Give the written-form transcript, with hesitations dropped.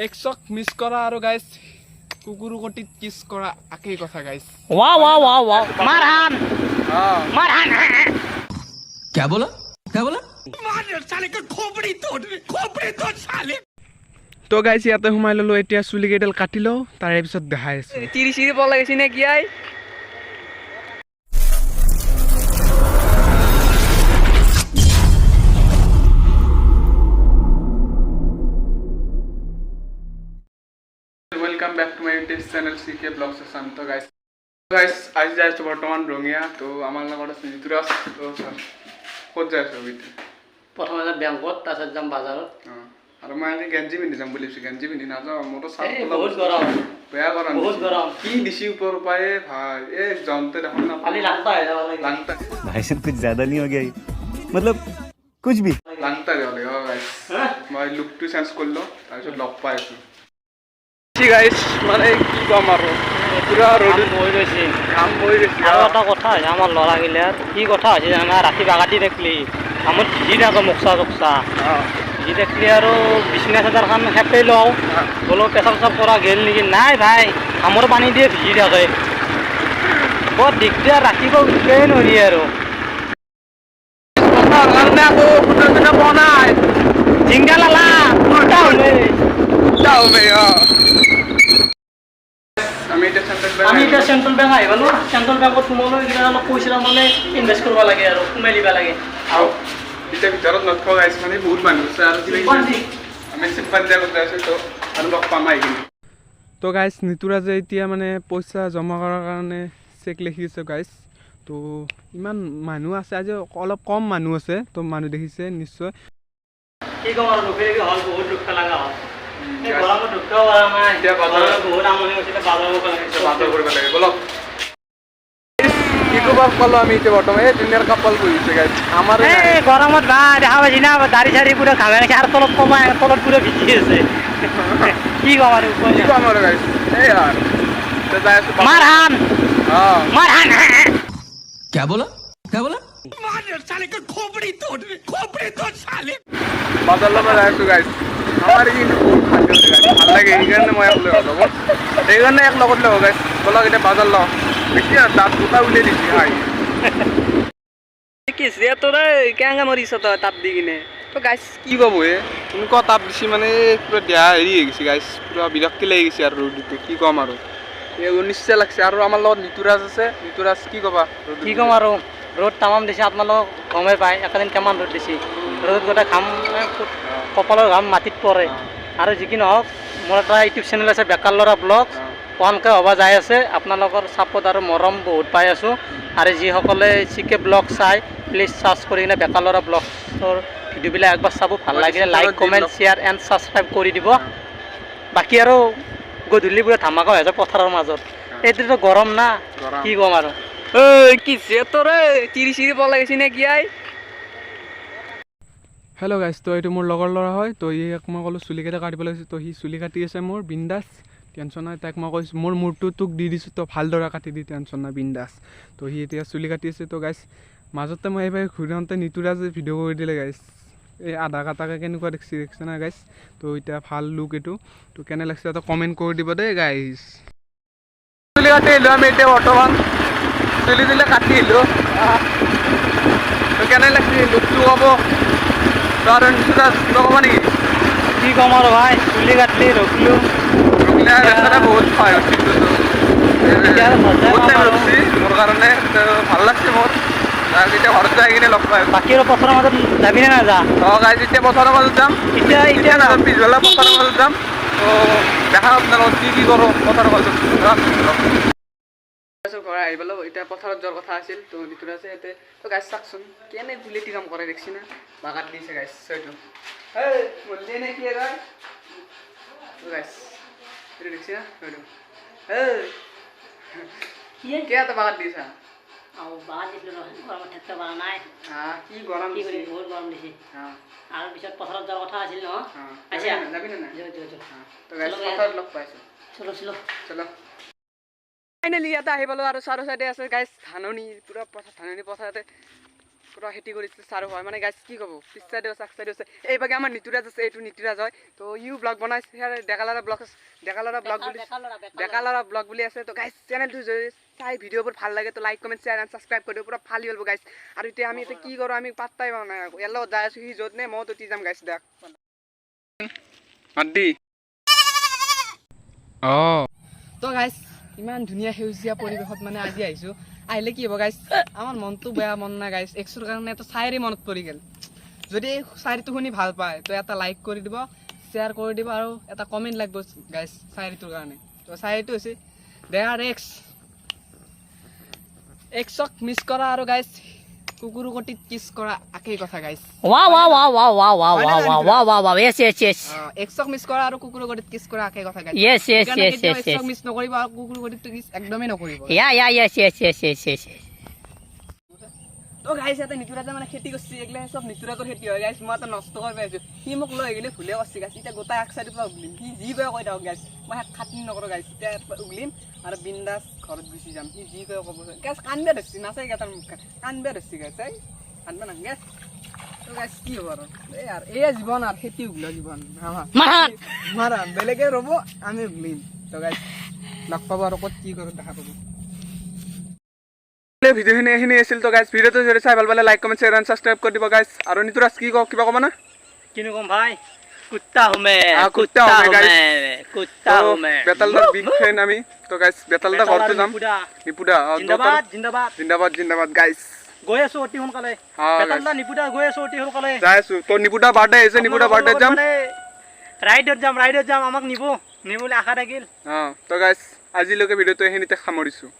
100 miss করা আর guys কুকুরু কোটি কিস করা একই কথা গাইস वाह वाह वाह वाह मारहान मारहान क्या बोला मार साले का खोपड़ी तोड़ साले তো গাইস ইয়াতে সোমাই ললো এতিয়া চুলি কেইডাল কাটি লও তাৰে পিছত দেখাই আছো চিৰি চিৰি পল লাগিছে নে কি আই welcome back to my YouTube channel CK blogs Assam तो गाइस आज যাই আছো বৰ্তমান ৰঙিয়া তো আমাৰ লগত আছে নিতুৰাজ তো ক'ত যাই আছো বিতে প্ৰথমে বেংকত তাৰছত যাম বাজাৰত আৰু মই আজি গেঞ্জি পিন্ধি যাম বুলি ভাবিছো গেঞ্জি পিন্ধি নাযাওঁ মোৰতো চাল বহুত গৰম বেয়া গৰম বহুত গৰম কি দিছি ওপৰ পায়ে ভাই এ জনতে দেখোন না খালি লাগতা হৈ যাব লাগে লাগতা भाई साहब कुछ ज्यादा नहीं हो गया ये? मतलब कुछ भी লাগতা যাব লাগে গাইস মই লুকটো চেঞ্জ কৰিলো তাৰপিছত লগ পাই আছো ঠিক গাইস মানে কি কম আৰু পুৰা ৰ'দ হৈ গৈছে কাম হৈ গৈছে আৰু এটা কথা আছে আমাৰ ল'ৰাগিলাৰ কি কথা হৈছে জানা ৰাতি বাগাতি দেখলি আমাৰ ভিজি থাকে মুখা চুকচা ভিজি দেখলি আৰু বিছনা চাদৰ খান হেপে লওঁ বোলো পেচাব চেচাব কৰা গেল নেকি নাই ভাই আমৰ পানী দিয়ে ভিজি থাকে বৰ দিগদাৰ ৰাতিপুৱা উঠিবই নোৱাৰি আৰু কাৰণে আকৌ ফুটবল বনাই জিংগা লালা উল্টা হ'লে যাওবে আমি এটা চেণ্ট্ৰেল বেংক আহিব ন চেণ্ট্ৰেল বেংকত সোমাবলৈ কিবা অলপ পইচা মানে ইনভেষ্ট কৰিব লাগে আৰু সোমাই দিব লাগে আৰু এতিয়া ভিতৰত নথকা গাইছ মানে বহুত মানুহ আছে আৰু কিবা আমি চিম্পাঞ্জা কৰি আছো তো আৰু লগ পাম আহি কিনে তো গাইছ নিতুৰাজে এতিয়া মানে পইচা জমা কৰাৰ কাৰণে চেক লিখি আছে গাইছ তো ইমান মানুহ আছে আজি অলপ কম মানুহ আছে তো মানুহ দেখিছে নিশ্চয় কি ক'ম আৰু দুখে হ'ল বহুত দুখ লগা হ'ল এই গৰমত দুখ কৰা নাই এতিয়া বাজাৰত বহুত আমনি হৈছিলে বাজাৰ কৰিব লাগে বলক কি ক'ব পালো আমি এতিয়া বৰ্তমান এই ধুনীয়াৰ কাপল বহিছে গাইছ আমাৰ এই গৰমত বা দেখা পাইছি না দাড়ি চাৰি পুৰা ঘামে গৈছে আৰু তলত কমাই তলত পুৰা ভিজি আছে কি ক'ম আৰু কি ক'ম আৰু গাইছ এই यार তো যাই আছো মাৰহান মাৰহান क्या बोला मार साले का खोपड़ी तोड़ साले বাজার লগে যাই আছো গাইছ আমার কিন্তু বহুত ভাল লাগে গাইছ ভাল লাগে এইকাৰণে মই একলে হ'ব এইকাৰণে এক লগত লও গাইছ বলক এতিয়া বাজাৰ লও বেছি দাঁত দুটা উলিয়াই দিছি হাই কি সে তোরা কেঙ্গা মরিছ তো তাপ দি কিনে তো গাইছ কি ক'ব এ এনেকুৱা তাপ দিছি মানে পুৰা দেহা হেৰি হৈ গৈছে গাইছ পুৰা বিৰক্তি লাগি গৈছে আৰু ৰ'দতে কি ক'ম আৰু এই অনিশ্চয় লাগছে আৰু আমাৰ লগত নিতুৰাজ আছে নিতুৰাজ কি ক'বা কি ক'ম আৰু ৰ'দ তামাম দিছে আপোনালোক গমেই পায় একেদিন কিমান ৰ'দ দিছে ৰ'দত গোটেই ঘাম কপালৰ ঘাম মাটিত পৰে আৰু যি কি নহওক মোৰ এটা ইউটিউব চেনেল আছে বেকাৰ ল'ৰা ব্লগ ওৱানকৈ হ'ব যাই আছে আপোনালোকৰ ছাপোৰ্ট আৰু মৰম বহুত পাই আছোঁ আৰু যিসকলে চিকে ব্লগ চাই প্লিজ চাৰ্চ কৰি কিনে বেকাৰ ল'ৰা ব্লগৰ ভিডিঅ'বিলাক একবাৰ চাব ভাল লাগিলে like comment share and subscribe কৰি দিব বাকী আৰু গধূলি পুৰা ধামাকা হৈ আছে পথাৰৰ মাজত এইটোতো গৰম না কি ক'ম আৰু ঐ কি তোৰে চিৰি চিৰি পল লাগিছে নে কি আই হেল্ল' গাইছ তো এইটো মোৰ লগৰ ল'ৰা হয় তো ইয়াক মই ক'লোঁ চুলিকেইটা কাটিব লাগিছে তো সি চুলি কাটি আছে মোৰ বিন্দাছ টেনশ্যন নাই তাক মই কৈছোঁ মোৰ মূৰটো তোক দি দিছোঁ তো ভালদৰে কাটি দি টেনশ্যন নাই বিন্দাছ তো সি এতিয়া চুলি কাটি আছে তো গাইছ মাজতে মই এইবাৰ ঘূৰি আহোঁতে নিতুৰাজে ভিডিঅ' কৰি দিলে গাইছ এই আধা কাটাকৈ কেনেকুৱা দেখিছে না গাইছ তো এতিয়া ভাল লুক এইটো তো কেনে লাগিছে এটা কমেণ্ট কৰি দিব দেই গাইছ চুলি কাটি আহিলোঁ আমি এতিয়া বৰ্তমান চুলি তুলি কাটি আহিলোঁ তো কেনে লাগিছে লুকটো ক'ব তো নিতুৰাজ ক'ব নেকি কি ক'ম আৰু ভাই চুলি কাটলি ৰখিলোঁ বহুত সহায় হৈছিল বহুত টাইম ৰখছি মোৰ কাৰণে ভাল লাগছে মোৰ এতিয়া ঘৰত যাই কিনে লগ পাই বাকী আৰু পথাৰৰ মাজত যাবি নে নাযা অঁ গাইজ এতিয়া পথাৰৰ মাজত যাম এতিয়া নাযাম পিছবেলা পথাৰৰ মাজত যাম তো দেখা আপোনাৰ লগত কি কৰোঁ পথাৰৰ মাজত ঘৰ আহি পালোঁ এতিয়া পথাৰত যোৱাৰ কথা আছিল তো নিতুৰাজে ইয়াতে তো গাইজ চাওকচোন কেনে গুলেটি কাম কৰে দেখছি না বাগাত দিছে গাইজ চৈটো এই বললি নে কি গাই তো গাইজ এইটো দেখছি না চৈটো এই কে এত বাগাত দিছা আৰু বাগান দিছিলোঁ গৰমত থাকিব পৰা নাই কি গৰম কি কৰিম বহুত গৰম দিছে আৰু পিছত পথাৰত যোৱাৰ কথা আছিল ন যাবি নে নাই তো গাইজ চলো পথাৰত লগ পাইছোঁ চলো চলো চলো ফাইনেলি ইয়াতে আহি পালোঁ আৰু চাৰো চাইডে আছে গাইজ ধাননি পূৰা পথাৰ ধাননি পথাৰতে পুৰা খেতি কৰিছে চাৰো হয় মানে গাইছ কি ক'ব পিছাইডে আছে আগচাইডে আছে এইভাগে আমাৰ নিতুৰাজ আছে এইটো নিতুৰাজ হয় তো ইউ ব্লগ বনাইছে ডেকালাৰা ব্লগ বুলি আছে তো গাইছ চেনেলটো চাই ভিডিঅ'বোৰ ভাল লাগে তো like comment share and subscribe কৰি দিওঁ পুৰা ভাল হ'ল গাইছ আৰু এতিয়া আমি এতিয়া কি কৰোঁ আমি পাত্তাই পোৱা নাই ইয়াৰ লগত যাই আছোঁ সি য'ত নে মই ততি যাম গাইছ দেখ মাদি অঁ তো গাইছ ইমান ধুনীয়া সেউজীয়া পৰিৱেশত মানে আজি আহিছোঁ আহিলে কি হ'ব গাইছ আমাৰ মনটো বেয়া মন নাই গাইছ এক্সৰ কাৰণে এটা চায়েৰী মনত পৰি গ'ল যদি এই চায়েৰীটো শুনি ভাল পায় তো এটা লাইক কৰি দিব শ্বেয়াৰ কৰি দিব আৰু এটা কমেণ্ট লাগিব গাইছ চায়েৰীটোৰ কাৰণে তো চায়েৰীটো হৈছে দেয়াৰ এক্সক মিছ কৰা আৰু গাইছ কুকুৰ কটিত কিছ কৰা একেই কথা গাইছ এক্সক মিছ কৰা আৰু কুকুৰ কটিত কিছ কৰা একেই কথা গাইছ এক্সক মিছ নকৰিব আৰু কুকুৰ কটিত কিছ একদমেই নকৰিব তো গাইছ ইয়াতে নিতুৰাজে মানে খেতি কৰিছে এইগিলা চব নিতুৰাজৰ খেতি হয় গাইছ মই এটা নষ্ট কৰি পাইছোঁ সি মোক লৈ আহিলে ভুলে কৰিছে গাইছ এতিয়া গোটাই এক চাইডৰ পৰা উগলিম সি যি কয় কৈ থাকক গাইছ মই খাটনি নকৰোঁ গাইছ এতিয়া উগলিম আৰু বিন্দাছ ঘৰত গুচি যাম সি যি কয় ক'ব গাইছ কান্দবে ধৰিছে নাচাই গা তাৰ মুখ কান্দবে ধৰিছে গাইছ এই কান্দবে নাগে তো গাইছ কি হ'ব আৰু এই আৰু এয়া জীৱন আৰু খেতি উগলা জীৱন মাৰা বেলেগে ৰ'ব আমি উগলিম তো গাইছ লগ পাব আৰু ক'ত কি কৰোঁ দেখা পাব ভিডিঅ'খিনি এইখিনি আছিল তো গাইছ ভিডিঅ'টো যদি চাই ভাল পালে like comment share and subscribe কৰি দিব গাইছ আৰু নিতুৰাজ কি কওঁ কিবা ক'ব না কিনো কম ভাই কুত্তা হুমে বেতালদাৰ বিগ ফেন আমি তো গাইছ বেতালদা ঘৰটো যাম নিপুদা জিন্দাবাদ গাইছ গৈ আছো অতি সোনকালে বেতালদা নিপুদা গৈ আছো অতি সোনকালে যাই আছো তো নিপুদা বাৰ্থডে আহিছে নিপুদা বাৰ্থডে যাম ৰাইডত যাম আমাক নিবলে আশা থাকিল তো গাইছ আজিলৈকে ভিডিঅ'টো এইখিনিতে সামৰিছোঁ